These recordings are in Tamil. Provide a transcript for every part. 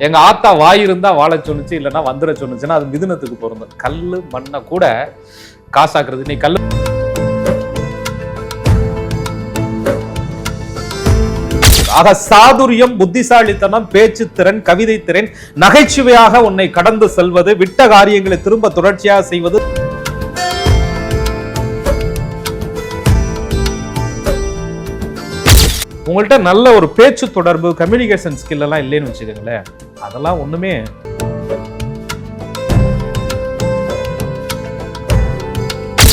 எங்க ஆத்தா வாய் இருந்தா வாழ சொன்னுச்சு, இல்லைன்னா வந்துட சொன்னுச்சுன்னா அது மிதுனத்துக்கு பொருந்தும். கல்லு மண்ணை கூட காசாக்குறது. நீ கல்லு ஆக சாதுரியம், புத்திசாலித்தனம், பேச்சு திறன், கவிதை திறன், நகைச்சுவையாக உன்னை கடந்து செல்வது, விட்ட காரியங்களை திரும்ப தொடர்ச்சியாக செய்வது. உங்கள்கிட்ட நல்ல ஒரு பேச்சு தொடர்பு, கம்யூனிகேஷன் ஸ்கில் எல்லாம் இல்லைன்னு வச்சுக்கோங்களேன், அதெல்லாம் ஒண்ணுமே.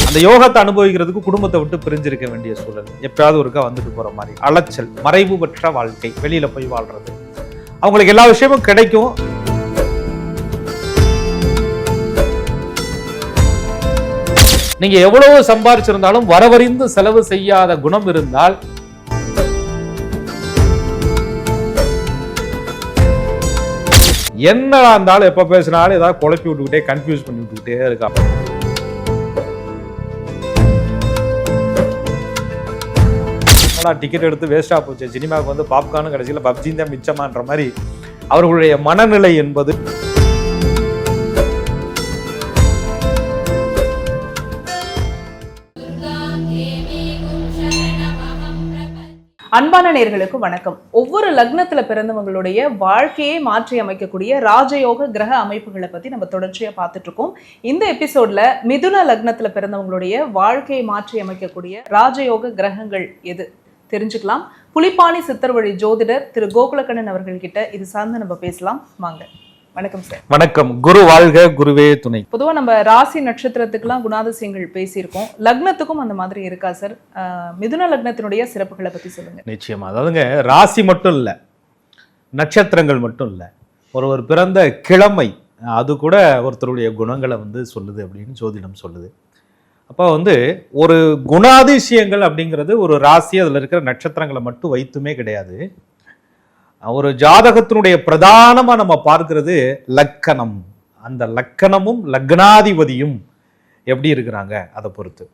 அந்த யோகத்தை அனுபவிக்கிறதுக்கு குடும்பத்தை விட்டு பிரிஞ்சிருக்க வேண்டிய சூழல், எப்பயாவது ஒருக்கா வந்துட்டு போற மாதிரி அலைச்சல், மறைவு பெற்ற வாழ்க்கை, வெளியில போய் வாழ்றது, அவங்களுக்கு எல்லா விஷயமும் கிடைக்கும். நீங்க எவ்வளவு சம்பாதிச்சிருந்தாலும் வரவறிந்து செலவு செய்யாத குணம் இருந்தால் என்னடா இருந்தாலும் எப்ப பேசினாலும் ஏதாவது குழப்பி விட்டுக்கிட்டே கன்ஃபியூஸ் பண்ணி விட்டுக்கிட்டே இருக்கா. டிக்கெட் எடுத்து வேஸ்டா போச்சு, சினிமாவுக்கு வந்து பாப்கார்னு கடைசியில் பப்ஜின் தான் மிச்சமான்ற மாதிரி அவர்களுடைய மனநிலை என்பது. அன்பான நேயர்களுக்கு வணக்கம். ஒவ்வொரு லக்னத்துல பிறந்தவங்களுடைய வாழ்க்கையை மாற்றி அமைக்கக்கூடிய ராஜயோக கிரக அமைப்புகளை பத்தி நம்ம தொடர்ச்சியா பார்த்துட்டு இருக்கோம். இந்த எபிசோட்ல மிதுன லக்னத்துல பிறந்தவங்களுடைய வாழ்க்கையை மாற்றி அமைக்கக்கூடிய ராஜயோக கிரகங்கள் எது தெரிஞ்சுக்கலாம். புலிப்பாணி சித்தர் வழி ஜோதிடர் திரு கோகுலக்கண்ணன் அவர்கள் கிட்ட இது சார்ந்து நம்ம பேசலாம். வாங்க. வணக்கம் சார். வணக்கம். குரு வாழ்க, குருவே துணை. பொதுவா நம்ம ராசி நட்சத்திரத்துக்குலாம் குணாதிசயங்கள் பேசியிருக்கோம், லக்னத்துக்கும் அந்த மாதிரி இருக்கா சார்? மிதுன லக்னத்தினுடைய சிறப்புகளை பத்தி சொல்லுங்க. நிச்சயமா. அதாவதுங்க, ராசி மட்டும் இல்ல, நட்சத்திரங்கள் மட்டும் இல்ல, ஒருவர் பிறந்த கிழமை அது கூட ஒருத்தருடைய குணங்களை வந்து சொல்லுது அப்படின்னு ஜோதிடம் சொல்லுது. அப்போ வந்து ஒரு குணாதிசயங்கள் அப்படிங்கிறது ஒரு ராசி, அதில் இருக்கிற நட்சத்திரங்களை மட்டும் வைத்துமே கிடையாது. ஒரு ஜாதகத்தினுடைய பிரதானமா நம்ம பார்க்கிறது லக்கணம். அந்த லக்கணமும் லக்னாதிபதியும் எப்படி இருக்கிறாங்க அதை பொறுத்து.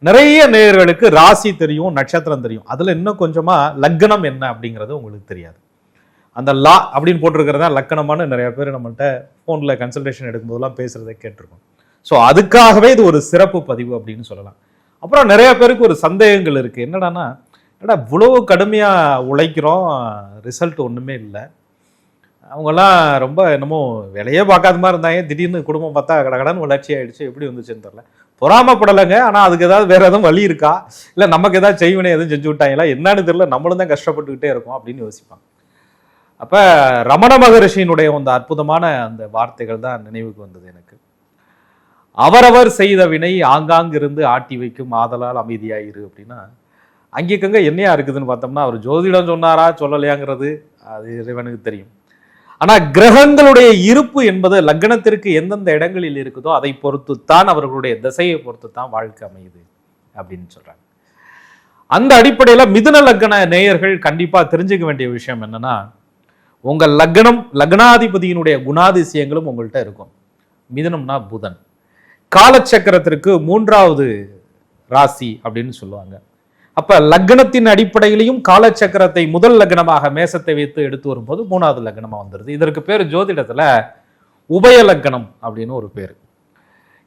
நிறைய நேயர்களுக்கு ராசி தெரியும், நட்சத்திரம் தெரியும், அதுல இன்னும் கொஞ்சமா லக்னம் என்ன அப்படிங்கிறது உங்களுக்கு தெரியாது. அந்த லா அப்படின்னு போட்டிருக்கிறதா லக்கணமான நிறைய பேர் நம்மள்கிட்ட ஃபோனில் கன்சல்டேஷன் எடுக்கும்போதெல்லாம் பேசுறதை கேட்டிருக்கோம். ஸோ அதுக்காகவே இது ஒரு சிறப்பு பதிவு அப்படின்னு சொல்லலாம். அப்புறம் நிறைய பேருக்கு ஒரு சந்தேகங்கள் இருக்கு. என்னடான்னா, இவ்வளவு கடுமையாக உழைக்கிறோம், ரிசல்ட் ஒன்றுமே இல்லை, அவங்கெல்லாம் ரொம்ப என்னமோ வேலையே பார்க்காத மாதிரி இருந்தாங்க, திடீர்னு குடும்பம் பார்த்தா கடகடன்னு வளர்ச்சி ஆகிடுச்சு, எப்படி வந்துச்சுன்னு தெரில. பொறாமப்படலைங்க, ஆனால் அதுக்கு ஏதாவது வேறு எதுவும் வழி இருக்கா, இல்லை நமக்கு ஏதாவது செய்வினை எதுவும் செஞ்சு விட்டாங்களா என்னன்னு தெரியல, நம்மளும் தான் கஷ்டப்பட்டுக்கிட்டே இருக்கோம் அப்படின்னு யோசிப்பாங்க. அப்போ ரமண மகரிஷியினுடைய அந்த அற்புதமான அந்த வார்த்தைகள் தான் நினைவுக்கு வந்தது எனக்கு. அவரவர் செய்த வினை ஆங்காங்கிருந்து ஆட்டி வைக்கும், ஆதலால் அமைதியாயிரு அப்படின்னா அங்கேக்கங்க என்னையா இருக்குதுன்னு பார்த்தோம்னா, அவர் ஜோதிடம் சொன்னாரா சொல்லலையாங்கிறது அது இறைவனுக்கு தெரியும். ஆனா கிரகங்களுடைய இருப்பு என்பது லக்னத்திற்கு எந்தெந்த இடங்களில் இருக்குதோ அதை பொறுத்து தான், அவர்களுடைய திசையை பொறுத்து தான் வாழ்க்கை அமையுது அப்படின்னு சொல்றாங்க. அந்த அடிப்படையில மிதுன லக்ன நேயர்கள் கண்டிப்பா தெரிஞ்சுக்க வேண்டிய விஷயம் என்னன்னா, உங்க லக்னம் லக்னாதிபதியினுடைய குணாதிசயங்களும் உங்கள்கிட்ட இருக்கும். மிதுனம்னா புதன், காலச்சக்கரத்திற்கு 3வது ராசி அப்படின்னு சொல்லுவாங்க. அப்ப லக்னத்தின் அடிப்படையிலையும் காலச்சக்கரத்தை முதல் லக்னமாக மேசத்தை வைத்து எடுத்து வரும்போது 3வது லக்னமா வந்துருது. இதற்கு பேர் ஜோதிடத்துல உபய லக்னம் அப்படின்னு ஒரு பேர்.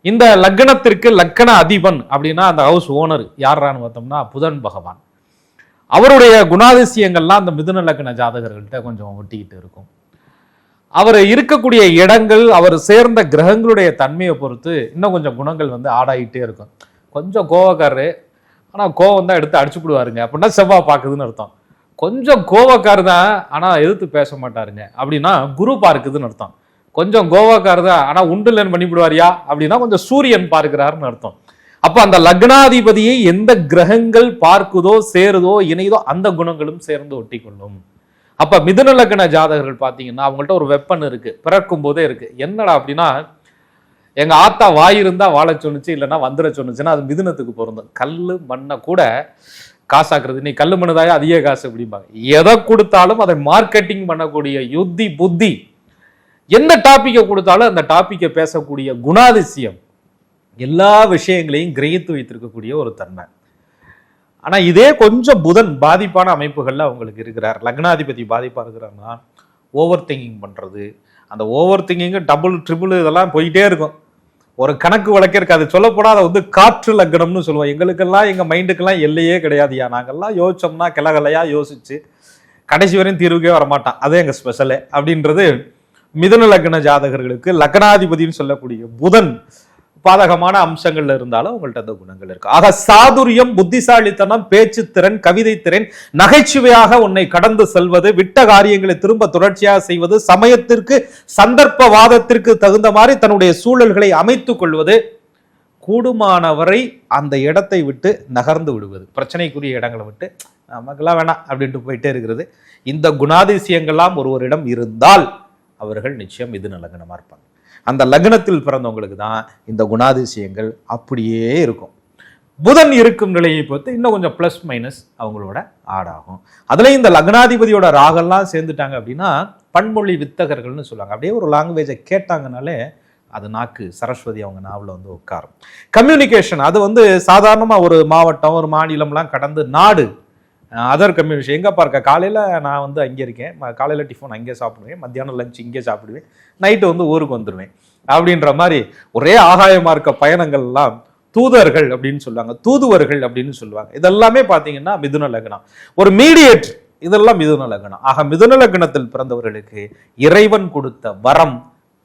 இந்த லக்னத்திற்கு லக்ன அதிபன் அப்படின்னா அந்த ஹவுஸ் ஓனர் யாரான்னு பார்த்தோம்னா புதன் பகவான். அவருடைய குணாதிசயங்கள்லாம் அந்த மிதுன லக்ன ஜாதகர்கள்ட்ட கொஞ்சம் ஒட்டிக்கிட்டு இருக்கும். அவர் இருக்கக்கூடிய இடங்கள், அவர் சேர்ந்த கிரகங்களுடைய தன்மையை பொறுத்து இன்னும் கொஞ்சம் குணங்கள் வந்து ஆடாயிட்டே இருக்கும். கொஞ்சம் கோவக்காரரு, ஆனால் கோவம் தான் எடுத்து அடிச்சுடுவாருங்க அப்படின்னா செவ்வாய் பார்க்குதுன்னு அர்த்தம். கொஞ்சம் கோவக்காரு தான் ஆனால் எதிர்த்து பேச மாட்டாருங்க அப்படின்னா குரு பார்க்குதுன்னு அர்த்தம். கொஞ்சம் கோவக்காரு தான் ஆனால் உண்டுலன்னு பண்ணிவிடுவாரியா அப்படின்னா கொஞ்சம் சூரியன் பார்க்கிறாருன்னு அர்த்தம். அப்போ அந்த லக்னாதிபதியை எந்த கிரகங்கள் பார்க்குதோ, சேருதோ, இணைதோ அந்த குணங்களும் சேர்ந்து ஒட்டி கொள்ளும். அப்ப மிதுன லக்ன ஜாதகர்கள் பார்த்தீங்கன்னா அவங்கள்ட்ட ஒரு வெப்பன் இருக்கு, பிறக்கும் போதே இருக்கு. என்னடா அப்படின்னா, எங்க ஆத்தா வாய் இருந்தா வாழ சொன்னுச்சு, இல்லைன்னா வந்துட சொன்னுச்சுன்னா அது மிதுனத்துக்கு பொருந்தும். கல்லு மண்ணை கூட காசாக்குறது. நீ கல்லு மண்ணுதாயா அதிக காசு அப்படிம்பாங்க. எதை கொடுத்தாலும் அதை மார்க்கெட்டிங் பண்ணக்கூடிய யுத்தி புத்தி, எந்த டாபிக்கை கொடுத்தாலும் அந்த டாபிக்கை பேசக்கூடிய குணாதிசயம், எல்லா விஷயங்களையும் கிரகித்து வைத்திருக்கக்கூடிய ஒரு தன்மை. ஆனா இதே கொஞ்சம் புதன் பாதிப்பான அமைப்புகள்ல அவங்களுக்கு இருக்கிறார். லக்னாதிபதி பாதிப்பா இருக்கிறார்னா ஓவர் திங்கிங் பண்ணுறது, அந்த ஓவர் திங்கிங்கு டபுள் ட்ரிபிள் இதெல்லாம் போயிட்டே இருக்கும். ஒரு கணக்கு வழக்கே இருக்காது. சொல்லப்போனால் அதை வந்து காற்று லக்னம்னு சொல்லுவோம். எங்களுக்கெல்லாம் எங்கள் மைண்டுக்கெல்லாம் எல்லையே கிடையாதுயா. நாங்கள்லாம் யோசிச்சோம்னா கிளகலையாக யோசிச்சு கடைசி வரையும் தீர்வுக்கே வரமாட்டான். அதே எங்கள் ஸ்பெஷலு அப்படின்றது மிதுன லக்ன ஜாதகர்களுக்கு லக்னாதிபதினு சொல்லக்கூடிய புதன் பாதகமான அம்சங்கள்ல இருந்தாலும் உங்கள்ட்ட அந்த குணங்கள் இருக்கு. ஆக சாதுரியம், புத்திசாலித்தனம், பேச்சு திறன், கவிதை திறன், நகைச்சுவையாக உன்னை கடந்து செல்வது, விட்ட காரியங்களை திரும்ப தொடர்ச்சியாக செய்வது, சமயத்திற்கு சந்தர்ப்பவாதத்திற்கு தகுந்த மாதிரி தன்னுடைய சூழல்களை அமைத்துக் கொள்வது, கூடுமானவரை அந்த இடத்தை விட்டு நகர்ந்து விடுவது, பிரச்சனைக்குரிய இடங்களை விட்டு நமக்கெல்லாம் வேணாம் அப்படின்ட்டு போயிட்டே இருக்கிறது. இந்த குணாதிசயங்கள்லாம் ஒருவரிடம் இருந்தால் அவர்கள் நிச்சயம் மிதுன லக்னமா இருப்பாங்க. அந்த லக்னத்தில் பிறந்தவங்களுக்கு தான் இந்த குணாதிசயங்கள் அப்படியே இருக்கும். புதன் இருக்கும் நிலையை பொறுத்து இன்னும் கொஞ்சம் பிளஸ் மைனஸ் அவங்களோட ஆடாகும். அதுல இந்த லக்னாதிபதியோட ராகெல்லாம் சேர்ந்துட்டாங்க அப்படின்னா பன்மொழி வித்தகர்கள்னு சொல்லுவாங்க. அப்படியே ஒரு லாங்குவேஜை கேட்டாங்கனாலே அது நாக்கு சரஸ்வதி அவங்க நாவில் வந்து உட்காரும். கம்யூனிகேஷன் அது வந்து சாதாரணமாக ஒரு மாவட்டம் ஒரு மாநிலம்லாம் கடந்து நாடு அதர் கம்யூனிகேஷன் எங்கேப்பா இருக்க, காலையில் நான் வந்து அங்கே இருக்கேன், காலையில் டிஃபன் அங்கே சாப்பிடுவேன், மத்தியானம் லஞ்ச் இங்கே சாப்பிடுவேன், நைட்டு வந்து ஊருக்கு வந்துடுவேன் அப்படின்ற மாதிரி ஒரே ஆகாயமாக இருக்க பயணங்கள்லாம் தூதர்கள் அப்படின்னு சொல்லுவாங்க, தூதுவர்கள் அப்படின்னு சொல்லுவாங்க. இதெல்லாமே பார்த்தீங்கன்னா மிதுன லக்னம். ஒரு மீடியேட் இதெல்லாம் மிதுன லக்னம். ஆக மிதுன லக்னத்தில் பிறந்தவர்களுக்கு இறைவன் கொடுத்த வரம்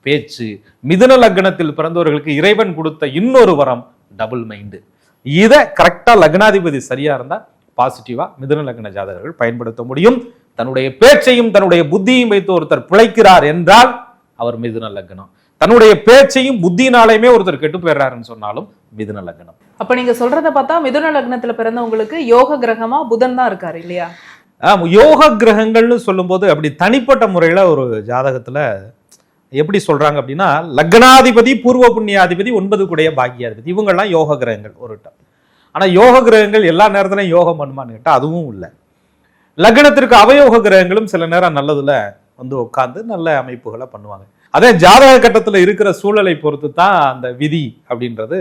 பேச்சு. மிதுன லக்னத்தில் பிறந்தவர்களுக்கு இறைவன் கொடுத்த இன்னொரு வரம் டபுள் மைண்டு. இதை கரெக்டா லக்னாதிபதி சரியா இருந்தா பாசிட்டிவா மிதுன லக்ன ஜாதகர்கள் பயன்படுத்த முடியும். தன்னுடைய பேச்சையும் தன்னுடைய புத்தியையும் வைத்து ஒருத்தர் பிழைக்கிறார் என்றால் அவர் மிதுன லக்னம். தன்னுடைய பேச்சையும் புத்தியினாலையுமே ஒருத்தர் கெட்டு போயிடுறாருன்னு சொன்னாலும் மிதுன லக்னம். அப்ப நீங்க சொல்றத பார்த்தா மிதுன லக்னத்துல பிறந்தவங்களுக்கு யோக கிரகமா புதன் தான் இருக்காரு இல்லையா? யோக கிரகங்கள்னு சொல்லும் போது அப்படி தனிப்பட்ட முறையில ஒரு ஜாதகத்துல எப்படி சொல்றாங்க அப்படின்னா லக்னாதிபதி, பூர்வ புண்ணியாதிபதி, 9 கூடைய பாக்கியாதிபதி, இவங்கெல்லாம் யோக கிரகங்கள் ஒரு டம். ஆனா யோக கிரகங்கள் எல்லா நேரத்திலையும் யோகம் பண்ணுமான்னு கேட்டா அதுவும் இல்லை. லக்னத்திற்கு அவயோக கிரகங்களும் சில நேரம் நல்லதுல வந்து உட்கார்ந்து நல்ல அமைப்புகளை பண்ணுவாங்க. அதே ஜாதக கட்டத்துல இருக்கிற சூழலை பொறுத்து தான் அந்த விதி அப்படின்றது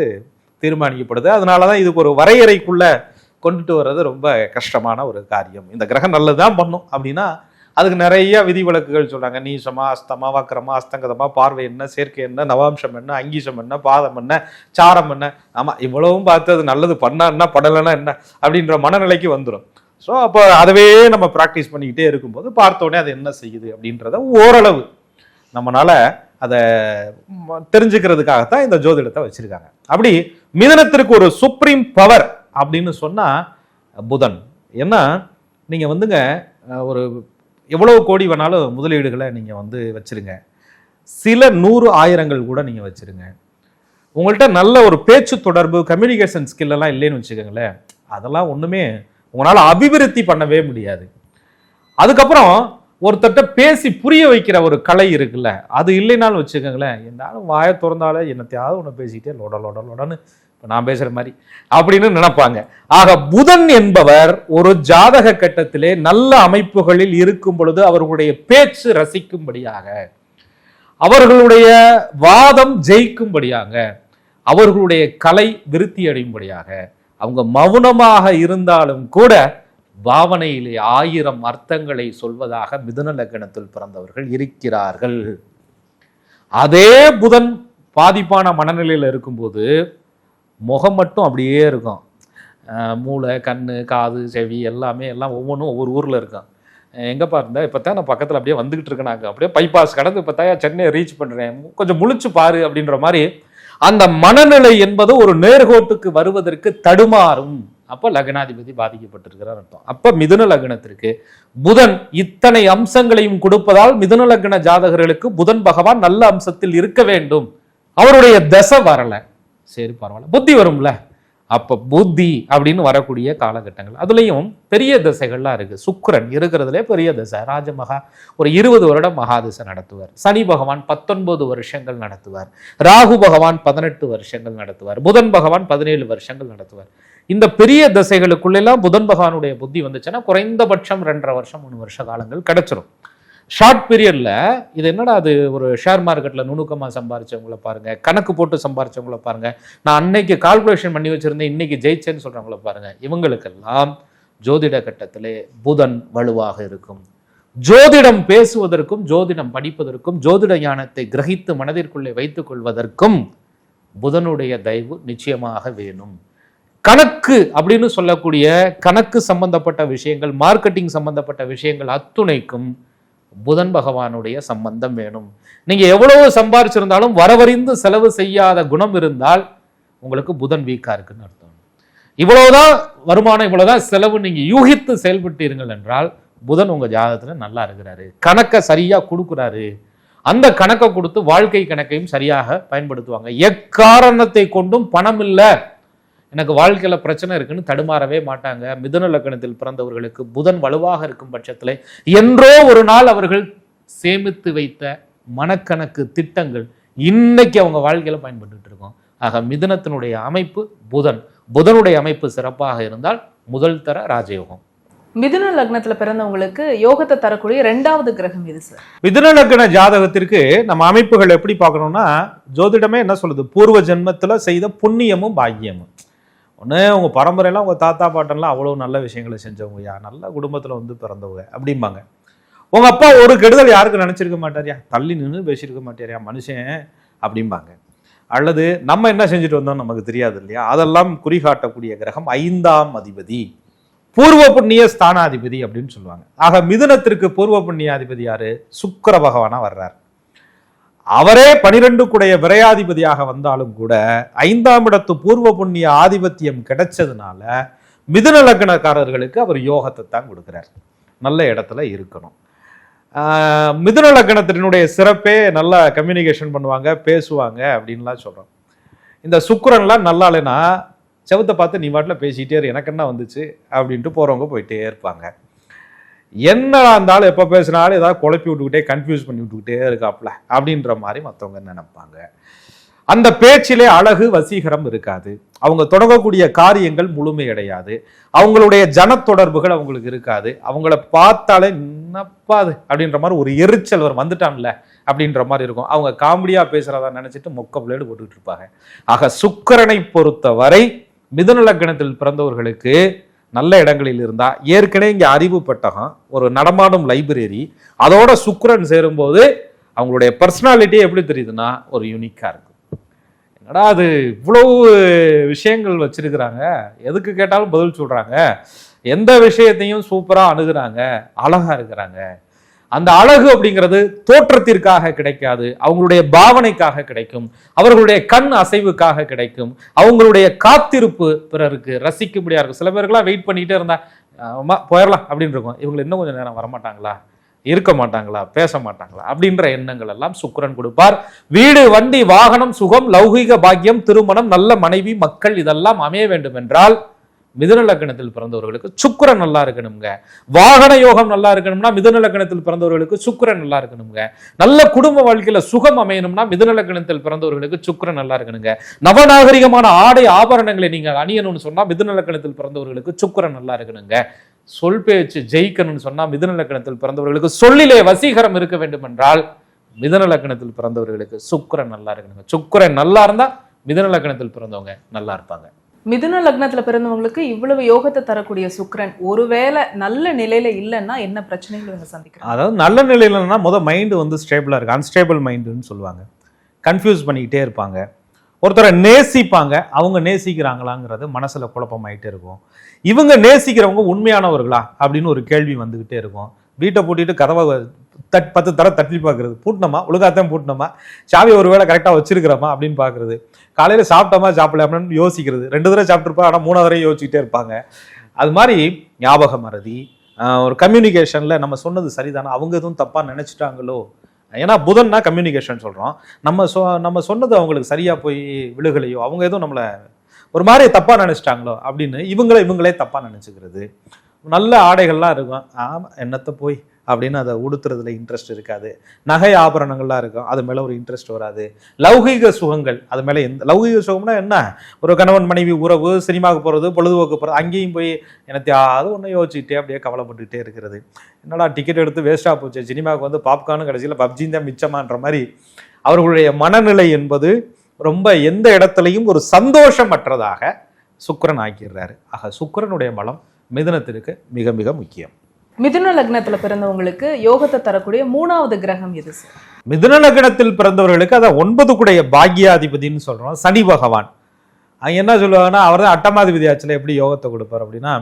தீர்மானிக்கப்படுது. அதனாலதான் இதுக்கு ஒரு வரையறைக்குள்ள கொண்டுட்டு வர்றது ரொம்ப கஷ்டமான ஒரு காரியம். இந்த கிரகம் நல்லதுதான் பண்ணும் அப்படின்னா அதுக்கு நிறைய விதிவிலக்குகள் சொல்றாங்க. நீசமா, அஸ்தமா, வக்கரமா, அஸ்தங்கதமா, பார்வை என்ன, சேர்க்கை என்ன, நவாம்சம் என்ன, அங்கீசம் என்ன, பாதம் என்ன, சாரம் என்ன, ஆமா இவ்வளவும் பார்த்து அது நல்லது பண்ணா படலைன்னா என்ன அப்படின்ற மனநிலைக்கு வந்துடும். ஸோ அப்போ அதவே நம்ம ப்ராக்டிஸ் பண்ணிக்கிட்டே இருக்கும்போது பார்த்தோன்னே அது என்ன செய்யுது அப்படின்றத ஓரளவு நம்மளால அதை தெரிஞ்சுக்கிறதுக்காகத்தான் இந்த ஜோதிடத்தை வச்சிருக்காங்க. அப்படி மிதுனத்திற்கு ஒரு சுப்ரீம் பவர் அப்படின்னு சொன்னா புதன். ஏன்னா நீங்க வந்துங்க ஒரு எவ்வளவு கோடி வேணாலும் முதலீடுகளை நீங்க வந்து வச்சிருங்க, சில 100 ஆயிரங்கள் கூட நீங்க வச்சிருங்க, உங்கள்கிட்ட நல்ல ஒரு பேச்சு தொடர்பு கம்யூனிகேஷன் ஸ்கில் எல்லாம் இல்லைன்னு வச்சுக்கோங்களேன், அதெல்லாம் ஒண்ணுமே உங்களால அபிவிருத்தி பண்ணவே முடியாது. அதுக்கப்புறம் ஒருத்தட்ட பேசி புரிய வைக்கிற ஒரு கலை இருக்குல்ல, அது இல்லைனாலும் வச்சுக்கோங்களேன், என்னாலும் வாயை திறந்தாலே என்னத்தையாவது ஒன்று பேசிக்கிட்டே லொடன்னு நான் பேசுற மாதிரி அப்படின்னு நினைப்பாங்க. ஆக புதன் என்பவர் ஒரு ஜாதக கட்டத்திலே நல்ல அமைப்புகளில் இருக்கும் பொழுது அவர்களுடைய பேச்சு ரசிக்கும்படியாக, அவர்களுடைய வாதம் ஜெயிக்கும்படியாக, அவர்களுடைய கலை விருத்தி அடையும்படியாக, அவங்க மௌனமாக இருந்தாலும் கூட பாவனையிலே 1000 அர்த்தங்களை சொல்வதாக மிதுன லக்னத்தில் பிறந்தவர்கள் இருக்கிறார்கள். அதே புதன் பாதிப்பான மனநிலையில் இருக்கும்போது முகம் மட்டும் அப்படியே இருக்கும், மூளை, கண்ணு, காது, செவி எல்லாம் ஒவ்வொன்றும் ஒவ்வொரு ஊரில் இருக்கும். எங்கேப்பா இருந்தால் இப்போ தான் நான் பக்கத்தில் அப்படியே வந்துக்கிட்டு இருக்கேனாங்க, அப்படியே பைபாஸ் கடந்து இப்போ தான் சென்னை ரீச் பண்ணுறேன், கொஞ்சம் முழிச்சு பாரு அப்படின்ற மாதிரி அந்த மனநிலை என்பது ஒரு நேர்கோட்டுக்கு வருவதற்கு தடுமாறும். அப்போ லக்னாதிபதி பாதிக்கப்பட்டிருக்கிறார் அர்த்தம். அப்போ மிதுன லக்னத்திற்கு புதன் இத்தனை அம்சங்களையும் கொடுப்பதால் மிதுன லக்ன ஜாதகர்களுக்கு புதன் பகவான் நல்ல அம்சத்தில் இருக்க வேண்டும். அவருடைய தசை வரல, சரி பரவாயில்ல, புத்தி வரும்ல, அப்ப புத்தி அப்படின்னு வரக்கூடிய காலகட்டங்கள். அதுலயும் பெரிய தசைகள்லாம் இருக்கு. சுக்கிரன் இருக்கிறதுலே பெரிய தசை, ராஜமகா ஒரு 20 வருடம் மகாதசை நடத்துவார். சனி பகவான் 19 வருஷங்கள் நடத்துவார். ராகு பகவான் 18 வருஷங்கள் நடத்துவார். புதன் பகவான் 17 வருஷங்கள் நடத்துவார். இந்த பெரிய தசைகளுக்குள்ளெல்லாம் புதன் பகவானுடைய புத்தி வந்துச்சுன்னா குறைந்தபட்சம் 2.5 வருஷம் 3 வருஷ காலங்கள் கிடைச்சிரும். ஷார்ட் பீரியட்ல இது என்னடா அது, ஒரு ஷேர் மார்க்கெட்ல நுணுக்கமா சம்பாரிச்சவங்கள பாருங்க, கணக்கு போட்டு சம்பாரிச்சவங்கள பாருங்க, நான் அன்னைக்கு கால்குலேஷன் பண்ணி வச்சிருந்தேன் இன்னைக்கு ஜெயிச்சேன்னு சொல்றவங்கள பாருங்க, இவங்களுக்கெல்லாம் ஜோதிட கட்டத்திலே புதன் வலுவாக இருக்கும். ஜோதிடம் பேசுவதற்கும் ஜோதிடம் படிப்பதற்கும் ஜோதிட ஞானத்தை கிரகித்து மனதிற்குள்ளே வைத்துக் கொள்வதற்கும் புதனுடைய தயவு நிச்சயமாக வேணும். கணக்கு அப்படின்னு சொல்லக்கூடிய கணக்கு சம்பந்தப்பட்ட விஷயங்கள், மார்க்கெட்டிங் சம்பந்தப்பட்ட விஷயங்கள் அத்துணைக்கும் புதன் பகவானுடைய சம்பந்தம் வேணும். நீங்க எவ்வளவு சம்பாரிச்சிருந்தாலும் வரவறிந்து செலவு செய்யாத குணம் இருந்தால் உங்களுக்கு புதன் வீக்கா இருக்குன்னு அர்த்தம். இவ்வளவுதான் வருமானம், இவ்வளவுதான் செலவு நீங்க யூகித்து செயல்பட்டீர்கள் என்றால் புதன் உங்க ஜாதகத்துல நல்லா இருக்கிறாரு, கணக்கை சரியா கொடுக்குறாரு. அந்த கணக்கை கொடுத்து வாழ்க்கை கணக்கையும் சரியாக பயன்படுத்துவாங்க. எக்காரணத்தை கொண்டும் பணம் இல்லை, எனக்கு வாழ்க்கையில பிரச்சனை இருக்குன்னு தடுமாறவே மாட்டாங்க. மிதுன லக்னத்தில் பிறந்தவர்களுக்கு புதன் வலுவாக இருக்கும் பட்சத்தில் என்றோ ஒரு நாள் அவர்கள் சேமித்து வைத்த மனக்கணக்கு திட்டங்கள் இன்னைக்கு அவங்க வாழ்க்கையில பயன்பட்டு இருக்கோம். ஆக மிதுனத்தினுடைய அமைப்பு புதனுடைய அமைப்பு சிறப்பாக இருந்தால் முதல் தர ராஜயோகம். மிதுன லக்னத்துல பிறந்தவங்களுக்கு யோகத்தை தரக்கூடிய 2வது கிரகம் இது சார். மிதுன லக்ன ஜாதகத்திற்கு நம்ம அமைப்புகள் எப்படி பார்க்கணும்னா, ஜோதிடமே என்ன சொல்லுது, பூர்வ ஜென்மத்துல செய்த புண்ணியமும் பாக்கியமும். ஒன்று உங்கள் பரம்பரையெல்லாம் உங்கள் தாத்தா பாட்டன்லாம் அவ்வளோ நல்ல விஷயங்களை செஞ்சவங்கயா, நல்ல குடும்பத்தில் வந்து பிறந்தவங்க அப்படிம்பாங்க. உங்கள் அப்பா ஒரு கெடுதல் யாருக்கும் நினச்சிருக்க மாட்டாரியா, தள்ளி நின்று பேசியிருக்க மாட்டாரியா மனுஷன் அப்படிம்பாங்க. அல்லது நம்ம என்ன செஞ்சுட்டு வந்தோம் நமக்கு தெரியாது இல்லையா, அதெல்லாம் குறிகாட்டக்கூடிய கிரகம் 5ஆம் அதிபதி, பூர்வ புண்ணிய ஸ்தானாதிபதி அப்படின்னு சொல்லுவாங்க. ஆக மிதுனத்திற்கு பூர்வ புண்ணியாதிபதி யாரு, சுக்கிர பகவானா வர்றார். அவரே 12 குடைய விரையாதிபதியாக வந்தாலும் கூட 5ஆம் இடத்து பூர்வ புண்ணிய ஆதிபத்தியம் கிடைச்சதுனால மிதுன லக்னக்காரர்களுக்கு அவர் யோகத்தை தான் கொடுக்கிறார். நல்ல இடத்துல இருக்கணும். மிதுன லக்னத்தினுடைய சிறப்பே நல்லா கம்யூனிகேஷன் பண்ணுவாங்க, பேசுவாங்க அப்படின்லாம் சொல்றோம். இந்த சுக்கிரன்லாம் நல்லா இல்லைன்னா செவத்தை பார்த்து நீ வாட்டில் பேசிக்கிட்டே இரு, எனக்கு என்ன வந்துச்சு அப்படின்ட்டு போறவங்க போயிட்டே இருப்பாங்க. என்னடா இருந்தாலும் எப்போ பேசினாலும் ஏதாவது குழப்பி விட்டுக்கிட்டே கன்ஃபியூஸ் பண்ணி விட்டுக்கிட்டே இருக்காப்ல அப்படின்ற மாதிரி மற்றவங்க நினைப்பாங்க. அந்த பேச்சிலே அழகு வசீகரம் இருக்காது, அவங்க தொடங்கக்கூடிய காரியங்கள் முழுமையடையாது, அவங்களுடைய ஜனத்தொடர்புகள் அவங்களுக்கு இருக்காது, அவங்கள பார்த்தாலே என்னப்பாது அப்படின்ற மாதிரி ஒரு எரிச்சல் வரும், வந்துட்டான்ல அப்படின்ற மாதிரி இருக்கும். அவங்க காமெடியா பேசுறதா நினைச்சிட்டு மொக்க பிளேடு போட்டுக்கிட்டு இருப்பாங்க. ஆக சுக்கிரனை பொறுத்தவரை மிதுன லக்னத்தில் பிறந்தவர்களுக்கு நல்ல இடங்களில் இருந்தா, ஏற்கனவே இங்க அறிவு பெட்டகம், ஒரு நடமாடும் லைப்ரரி, அதோட சுக்கிரன் சேரும்போது அவங்களுடைய பர்சனாலிட்டியே எப்படி தெரியுதுன்னா ஒரு யூனிக்கா இருக்கும். என்னடா அது இவ்வளவு விஷயங்கள் வச்சிருக்கிறாங்க, எதுக்கு கேட்டாலும் பதில் சொல்றாங்க, எந்த விஷயத்தையும் சூப்பரா அணுகுறாங்க, அழகா இருக்கிறாங்க. அந்த அழகு அப்படிங்கிறது தோற்றத்திற்காக கிடைக்காது, அவங்களுடைய பாவனைக்காக கிடைக்கும், அவர்களுடைய கண் அசைவுக்காக கிடைக்கும், அவங்களுடைய காத்திருப்பு பிறருக்கு ரசிக்கும்படியா இருக்கும். சில பேருக்குலாம் வெயிட் பண்ணிட்டே இருந்தா போயிடலாம் அப்படின்னு இருக்கும், இவங்க இன்னும் கொஞ்சம் நேரம் வரமாட்டாங்களா, இருக்க மாட்டாங்களா, பேச மாட்டாங்களா அப்படின்ற எண்ணங்கள் எல்லாம் சுக்கிரன் கொடுப்பார். வீடு, வண்டி, வாகனம், சுகம், லௌகீக பாக்கியம், திருமணம், நல்ல மனைவி, மக்கள் இதெல்லாம் அமைய வேண்டும் என்றால் மிதுன லக்னத்தில் பிறந்தவர்களுக்கு சுக்கிரன் நல்லா இருக்கணுங்க. வாகன யோகம் நல்லா இருக்கணும்னா மிதுன லக்னத்தில் பிறந்தவர்களுக்கு சுக்கிரன் நல்லா இருக்கணுங்க. நல்ல குடும்ப வாழ்க்கையில சுகம் அமையணும்னா மிதுன லக்னத்தில் பிறந்தவர்களுக்கு சுக்கிரன் நல்லா இருக்கணுங்க. நவநாகரிகமான ஆடை ஆபரணங்களை நீங்க அணியணும்னு சொன்னா மிதுன லக்னத்தில் பிறந்தவர்களுக்கு சுக்கிரன் நல்லா இருக்கணுங்க. சொல் பேச்சு ஜெயிக்கணும்னு சொன்னா மிதுன லக்னத்தில் பிறந்தவர்களுக்கு சொல்லிலே வசீகரம் இருக்க வேண்டும் என்றால் மிதுன லக்னத்தில் பிறந்தவர்களுக்கு சுக்கிரன் நல்லா இருக்கணுங்க. சுக்கிரன் நல்லா இருந்தா மிதுன லக்னத்தில் பிறந்தவங்க நல்லா இருப்பாங்க. மிதுன லக்னத்துல பிறந்தவங்களுக்கு இவ்வளவு யோகத்தை தரக்கூடிய சுக்கிரன் ஒருவேளை நல்ல நிலையில இல்லைன்னா என்ன பிரச்சனைகள் இவங்க சந்திக்கிறாங்க? அதாவது நல்ல நிலையிலன்னா மைண்டு வந்து ஸ்டேபிளா இருக்கு, அன்ஸ்டேபிள் மைண்டுன்னு சொல்லுவாங்க. கன்ஃபியூஸ் பண்ணிக்கிட்டே இருப்பாங்க. ஒருத்தரை நேசிப்பாங்க, அவங்க நேசிக்கிறாங்களாங்கிறது மனசுல குழப்பமாயிட்டே இருக்கும். இவங்க நேசிக்கிறவங்க உண்மையானவர்களா அப்படின்னு ஒரு கேள்வி வந்துகிட்டே இருக்கும். வீட்டை பூட்டிட்டு கதவை 10 தடவை தட்டி பார்க்கறது, பூட்டினோமா, ஒழுங்காத்தான் பூட்டினோமா, சாவி ஒரு வேளை கரெக்டாக வச்சிருக்கிறோமா அப்படின்னு பார்க்கறது, காலையில் சாப்பிட்டோமா சாப்பிடல அப்படின்னு யோசிக்கிறது, 2 தடவை சாப்பிட்டுருப்பா ஆனால் 3 தடவை யோசிச்சுட்டே இருப்பாங்க. அது மாதிரி ஞாபக மறதி, ஒரு கம்யூனிகேஷனில் நம்ம சொன்னது சரிதானா, அவங்க எதுவும் தப்பாக நினச்சிட்டாங்களோ, ஏன்னா புதன்னா கம்யூனிகேஷன் சொல்கிறோம், நம்ம சொன்னது அவங்களுக்கு சரியாக போய் விழுகலையோ, அவங்க எதுவும் நம்மளை ஒரு மாதிரி தப்பாக நினச்சிட்டாங்களோ அப்படின்னு இவங்களே தப்பாக நினச்சிக்கிறது. நல்ல ஆடைகள்லாம் இருக்கும், ஆமாம் என்னத்தை போய் அப்படின்னு அதை உடுத்துறதுல இன்ட்ரெஸ்ட் இருக்காது. நகை ஆபரணங்கள்லாம் இருக்கும், அது மேலே ஒரு இன்ட்ரெஸ்ட் வராது. லௌகீக சுகங்கள், அது மேலே எந்த லௌகீக சுகம்னா என்ன, ஒரு கணவன் மனைவி உறவு, சினிமாவுக்கு போகிறது, பொழுதுபோக்கு போகிறது, அங்கேயும் போய் எனத்தையாவது ஒன்று யோசிச்சுட்டே அப்படியே கவலைப்பட்டுக்கிட்டே இருக்கிறது. என்னடா டிக்கெட் எடுத்து வேஸ்ட்டாக போச்சு, சினிமாவுக்கு வந்து பாப்கார்னு கடைசியில் பப்ஜின் தான் மிச்சமான்ற மாதிரி அவர்களுடைய மனநிலை என்பது ரொம்ப எந்த இடத்துலையும் ஒரு சந்தோஷமற்றதாக சுக்கிரன் ஆக்கிடுறாரு. ஆக சுக்கிரனுடைய பலம் மிதுனத்திற்கு மிக மிக முக்கியம். மிதுன லக்னத்துல பிறந்தவங்களுக்கு யோகத்தை தரக்கூடிய 3வது கிரகம் எது சார்? மிதுன லக்னத்தில் பிறந்தவர்களுக்கு அதான் 9 குடைய பாக்யாதிபதினு சொல்றோம், சனி பகவான். அங்க என்ன சொல்லுவாங்கன்னா, அவர் தான் 8ஆம் அதிபதி ஆச்சுல, எப்படி யோகத்தை கொடுப்பார் அப்படின்னா,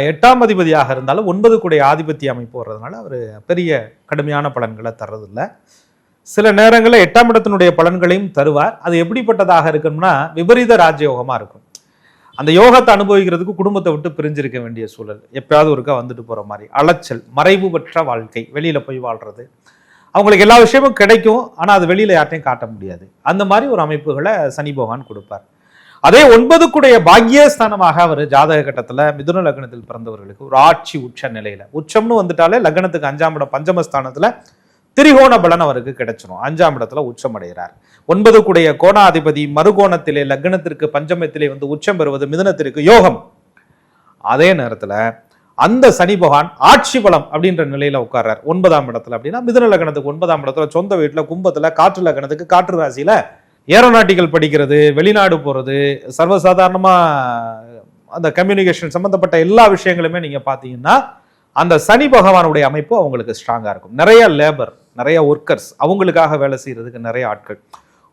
8ஆம் அதிபதியாக இருந்தாலும் 9 குடைய ஆதிபத்திய அமைப்பு வர்றதுனால அவர் பெரிய கடுமையான பலன்களை தர்றதில்லை. சில நேரங்களில் 8ஆம் இடத்தினுடைய பலன்களையும் தருவார். அது எப்படிப்பட்டதாக இருக்கும்னா, விபரீத ராஜயோகமா இருக்கும். அந்த யோகத்தை அனுபவிக்கிறதுக்கு குடும்பத்தை விட்டு பிரிஞ்சிருக்க வேண்டிய சூழல், எப்பயாவது ஒருக்கா வந்துட்டு போற மாதிரி, அலைச்சல், மறைவு பெற்ற வாழ்க்கை, வெளியில போய் வாழ்றது, அவங்களுக்கு எல்லா விஷயமும் கிடைக்கும், ஆனா அது வெளியில யார்ட்டையும் காட்ட முடியாது. அந்த மாதிரி ஒரு அமைப்புகளை சனி பகவான் கொடுப்பார். அதே 9 குடைய பாக்யஸ்தானமாக அவர் ஜாதக கட்டத்துல மிதுன லக்னத்தில் பிறந்தவர்களுக்கு ஒரு ஆட்சி உச்ச நிலையில, உச்சம்னு வந்துட்டாலே லக்னத்துக்கு 5ஆம் இடம் பஞ்சமஸ்தானத்துல திரிகோண பலன் அவருக்கு கிடைச்சிடும். 5ஆம் இடத்துல உச்சம் அடைகிறார். 9 குடைய கோணாதிபதி மறுகோணத்திலே லக்னத்திற்கு பஞ்சமத்திலே வந்து உச்சம் பெறுவது மிதுனத்திற்கு யோகம். அதே நேரத்துல அந்த சனி பகவான் ஆட்சி பலம் அப்படின்ற நிலையில உட்கார்றார் 9ஆம் இடத்துல. அப்படின்னா மிதுன லக்னத்துக்கு 9ஆம் இடத்துல, சொந்த வீட்டுல, கும்பத்துல, காற்று லக்னத்துக்கு, காற்று ராசியில ஏரோநாட்டிக்கல் படிக்கிறது, வெளிநாடு போறது, சர்வசாதாரணமா அந்த கம்யூனிகேஷன் சம்பந்தப்பட்ட எல்லா விஷயங்களுமே நீங்க பாத்தீங்கன்னா அந்த சனி பகவானுடைய அமைப்பு அவங்களுக்கு ஸ்ட்ராங்கா இருக்கும். நிறைய லேபர், நிறைய ஒர்க்கர்ஸ், அவங்களுக்காக வேலை செய்யறதுக்கு நிறைய ஆட்கள்.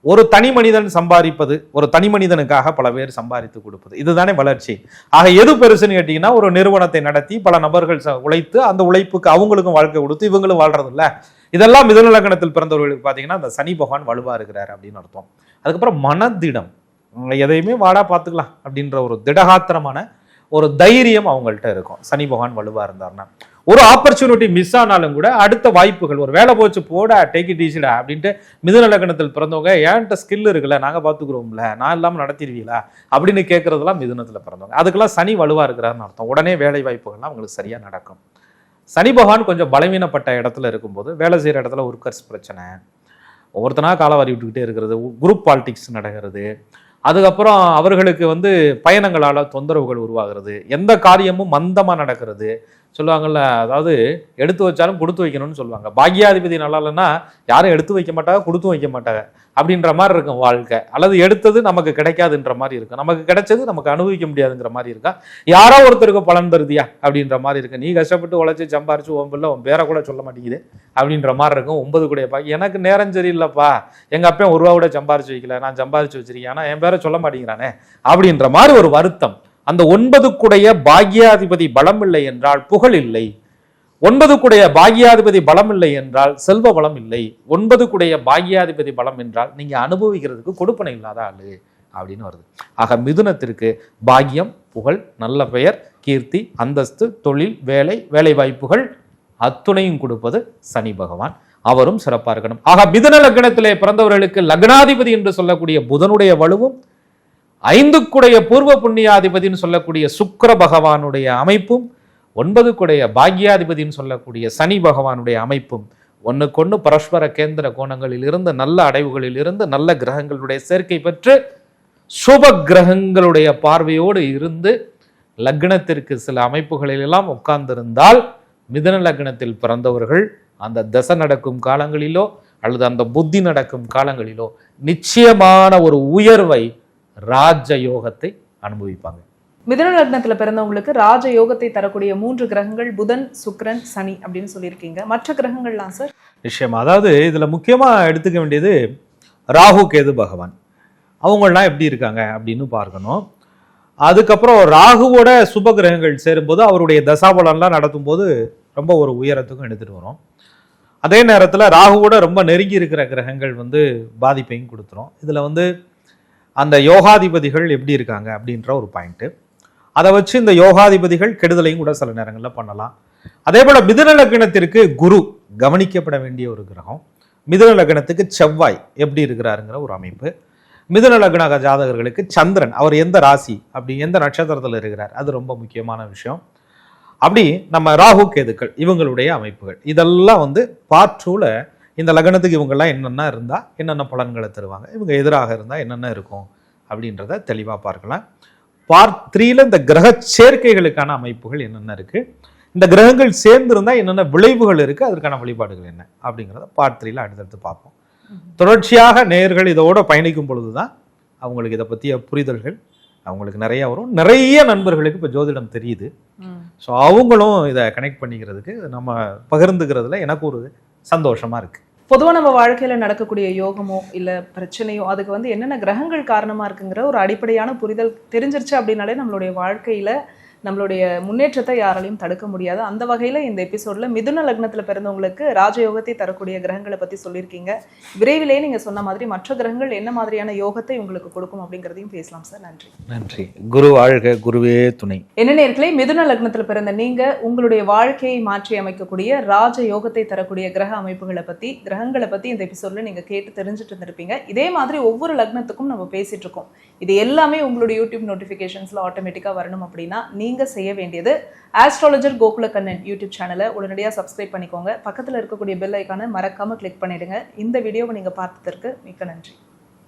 ஒரு தனி மனிதன் சம்பாதிப்பது, ஒரு தனி மனிதனுக்காக பல பேர் சம்பாதித்து கொடுப்பது, இதுதானே வளர்ச்சி. ஆக எது பெருசுன்னு கேட்டீங்கன்னா, ஒரு நிறுவனத்தை நடத்தி பல நபர்கள் உழைத்து அந்த உழைப்புக்கு அவங்களுக்கும் வாழ்க்கை கொடுத்து இவங்களும் வாழ்றது இல்ல. இதெல்லாம் மிதுன லக்னத்தில் பிறந்தவர்களுக்கு பாத்தீங்கன்னா அந்த சனி பகவான் வலுவா இருக்கிறார் அப்படின்னு அர்த்தம். அதுக்கப்புறம் மனதிடம், எதையுமே வாடா பார்த்துக்கலாம் அப்படின்ற ஒரு திடகாத்திரமான ஒரு தைரியம் அவங்கள்ட்ட இருக்கும் சனி பகவான் வலுவா இருந்தார்னா. ஒரு ஆப்பர்ச்சுனிட்டி மிஸ் ஆனாலும் கூட அடுத்த வாய்ப்புகள், ஒரு வேலை போச்சு போடா, டேக் இட் ஈஸிடா அப்படின்ட்டு மிதுன லக்னத்தில் பிறந்தவங்க, ஏன்ட்ட ஸ்கில் இருக்குல்ல, நாங்க பார்த்துக்குறோம்ல, நான் இல்லாம நடத்திடுவீங்களா அப்படின்னு கேட்கறதெல்லாம் மிதுனத்துல பிறந்தவங்க. அதுக்கெல்லாம் சனி வலுவா இருக்கிறாருன்னு அர்த்தம். உடனே வேலை வாய்ப்புகள்லாம் அவங்களுக்கு சரியா நடக்கும். சனி பகவான் கொஞ்சம் பலவீனப்பட்ட இடத்துல இருக்கும்போது வேலை செய்யற இடத்துல ஒர்க்கர்ஸ் பிரச்சனை, ஒவ்வொருத்தனா காலவாரி விட்டுக்கிட்டே இருக்கிறது, குரூப் பாலிடிக்ஸ் நடக்கிறது, அதுக்கப்புறம் அவர்களுக்கு வந்து பயணங்களால தொந்தரவுகள் உருவாகிறது, எந்த காரியமும் மந்தமா நடக்கிறது சொல்லுவாங்கல்ல. அதாவது எடுத்து வச்சாலும் கொடுத்து வைக்கணும்னு சொல்லுவாங்க. பாக்யாதிபதி நல்லா இல்லைன்னா யாரும் எடுத்து வைக்க மாட்டாங்க, கொடுத்து வைக்க மாட்டாங்க அப்படின்ற மாதிரி இருக்கும் வாழ்க்கை. அல்லது எடுத்தது நமக்கு கிடைக்காதுன்ற மாதிரி இருக்கும், நமக்கு கிடைச்சது நமக்கு அனுபவிக்க முடியாதுங்கிற மாதிரி இருக்கா. யாரோ ஒருத்தருக்கு பலன் தருதியா அப்படின்ற மாதிரி இருக்கு. நீ கஷ்டப்பட்டு உழைச்சி சம்பாரிச்சு உன் பிள்ளை உன் பேரை கூட சொல்ல மாட்டேங்குது அப்படின்ற மாதிரி இருக்கும். 9 கூடிய பாக்கி, எனக்கு நேரம் சரியில்லைப்பா, எங்க அப்பையும் 1 ரூபா கூட சம்பாரிச்சு வைக்கல, நான் சம்பாரிச்சு வச்சிருக்கேன், ஆனா என் பேரை சொல்ல மாட்டேங்கிறானே அப்படின்ற மாதிரி ஒரு வருத்தம். அந்த 9 குடைய பாக்யாதிபதி பலம் இல்லை என்றால் புகழ் இல்லை. 9 குடைய பாக்யாதிபதி பலம் இல்லை என்றால் செல்வ பலம் இல்லை. 9 குடைய பாக்யாதிபதி பலம் என்றால் நீங்க அனுபவிக்கிறதுக்கு கொடுப்பனை இல்லாத ஆளு அப்படின்னு வருது. ஆக மிதுனத்திற்கு பாக்கியம், புகழ், நல்ல பெயர், கீர்த்தி, அந்தஸ்து, தொழில், வேலை, வேலை வாய்ப்புகள் அத்துணையும் கொடுப்பது சனி பகவான். அவரும் சிறப்பா இருக்கணும். ஆக மிதுன லக்னத்திலே பிறந்தவர்களுக்கு லக்னாதிபதி என்று சொல்லக்கூடிய புதனுடைய வலுவும், 5 குடைய பூர்வ புண்ணியாதிபதினு சொல்லக்கூடிய சுக்கிர பகவானுடைய அமைப்பும், 9 குடைய பாக்யாதிபதினு சொல்லக்கூடிய சனி பகவானுடைய அமைப்பும் ஒன்றுக்கொன்று பரஸ்பர கேந்திர கோணங்களில் இருந்து, நல்ல அடைவுகளில் இருந்து, நல்ல கிரகங்களுடைய சேர்க்கை பெற்று சுப கிரகங்களுடைய பார்வையோடு இருந்து லக்னத்திற்கு சில அமைப்புகளில் எல்லாம் உட்கார்ந்திருந்தால் மிதுன லக்னத்தில் பிறந்தவர்கள் அந்த தசை நடக்கும் காலங்களிலோ அல்லது அந்த புத்தி நடக்கும் காலங்களிலோ நிச்சயமான ஒரு உயர்வை, ராஜ யோகத்தை அனுபவிப்பாங்க. மிதுன லக்னத்துல பிறந்தவங்களுக்கு ராஜ யோகத்தை தரக்கூடிய 3 கிரகங்கள் புதன், சுக்கிரன், சனி அப்படின்னு சொல்லியிருக்கீங்க. மற்ற கிரகங்கள்லாம் சார்? நிச்சயமா. அதாவது இதுல முக்கியமா எடுத்துக்க வேண்டியது ராகு கேது பகவான், அவங்களாம் எப்படி இருக்காங்க அப்படின்னு பார்க்கணும். அதுக்கப்புறம் ராகுவோட சுப கிரகங்கள் சேரும்போது அவருடைய தசாபலன்லாம் நடத்தும் போது ரொம்ப ஒரு உயரத்துக்கும் எடுத்துட்டு வரும். அதே நேரத்துல ராகுவோட ரொம்ப நெருங்கி இருக்கிற கிரகங்கள் வந்து பாதிப்பையும் கொடுத்துரும். இதுல வந்து அந்த யோகாதிபதிகள் எப்படி இருக்காங்க அப்படின்ற ஒரு பாயிண்ட். அதை வச்சு இந்த யோகாதிபதிகள் கெடுதலையும் கூட சில நேரங்களில் பண்ணலாம். அதே போல மிதுன லக்னத்திற்கு குரு கவனிக்கப்பட வேண்டிய ஒரு கிரகம். மிதுன லக்னத்துக்கு செவ்வாய் எப்படி இருக்கிறாருங்கிற ஒரு அமைப்பு. மிதுன லக்ன ஜாதகர்களுக்கு சந்திரன், அவர் எந்த ராசி, அப்படி எந்த நட்சத்திரத்தில் இருக்கிறார், அது ரொம்ப முக்கியமான விஷயம். அப்படி நம்ம ராகு கேதுக்கள் இவங்களுடைய அமைப்புகள் இதெல்லாம் வந்து பார்ட் 2ல இந்த லக்னத்துக்கு இவங்கெல்லாம் என்னென்ன இருந்தால் என்னென்ன பலன்களை தருவாங்க, இவங்க எதிராக இருந்தால் என்னென்ன இருக்கும் அப்படின்றத தெளிவாக பார்க்கலாம். பார்ட் 3ல இந்த கிரக சேர்க்கைகளுக்கான அமைப்புகள் என்னென்ன இருக்கு, இந்த கிரகங்கள் சேர்ந்து இருந்தால் என்னென்ன விளைவுகள் இருக்கு, அதற்கான வழிபாடுகள் என்ன அப்படிங்கிறத பார்ட் 3ல அடுத்தடுத்து பார்ப்போம். தொடர்ச்சியாக நேயர்கள் இதோட பயணிக்கும் பொழுதுதான் அவங்களுக்கு இதை பற்றிய புரிதல்கள் அவங்களுக்கு நிறைய வரும். நிறைய நண்பர்களுக்கு இப்போ ஜோதிடம் தெரியுது. ஸோ அவங்களும் இதை கனெக்ட் பண்ணிக்கிறதுக்கு நம்ம பகிர்ந்துக்கிறதுல எனக்கு ஒரு சந்தோஷமா இருக்கு. பொதுவா நம்ம வாழ்க்கையில நடக்கக்கூடிய யோகமோ இல்ல பிரச்சனையோ அதுக்கு வந்து என்னென்ன கிரகங்கள் காரணமா இருக்குங்கிற ஒரு அடிப்படையான புரிதல் தெரிஞ்சிருச்சு அப்படின்னாலே நம்மளுடைய வாழ்க்கையில நம்மளுடைய முன்னேற்றத்தை யாராலையும் தடுக்க முடியாது. அந்த வகையில இந்த எபிசோட்ல மிதுன லக்னத்துல பிறந்தவங்களுக்கு ராஜயோகத்தை தரக்கூடிய கிரகங்களை பத்தி சொல்லியிருக்கீங்க. விரைவிலே நீங்க சொன்ன மாதிரி மற்ற கிரகங்கள் என்ன மாதிரியான யோகத்தை உங்களுக்கு கொடுக்கும் அப்படிங்கிறதையும் பேசலாம் சார். நன்றி. நன்றி. குரு வாழ்க, குருவே துணை. என்ன நேயர்களே, மிதுன லக்னத்துல பிறந்த நீங்க உங்களுடைய வாழ்க்கையை மாற்றி அமைக்கக்கூடிய ராஜ யோகத்தை தரக்கூடிய கிரக அமைப்புகளை பத்தி, கிரகங்களை பத்தி இந்த எபிசோட்ல நீங்க கேட்டு தெரிஞ்சுட்டு இருந்திருப்பீங்க. இதே மாதிரி ஒவ்வொரு லக்னத்துக்கும் நம்ம பேசிட்டு இருக்கோம். இது எல்லாமே உங்களுடைய யூடியூப் நோட்டிபிகேஷன்ஸ்ல ஆட்டோமேட்டிக்கா வரணும் அப்படின்னா நீங்க செய்ய வேண்டியது ஆஸ்ட்ராலஜர் கோகுலக்கண்ணன் யூடியூப் சேனலை உடனடியாக சப்ஸ்கிரைப் பண்ணிக்கோங்க. பக்கத்தில் இருக்கக்கூடிய பெல் ஐக்கானை மறக்காம கிளிக் பண்ணிடுங்க. இந்த வீடியோவை நீங்க பார்த்ததற்கு மிக்க நன்றி.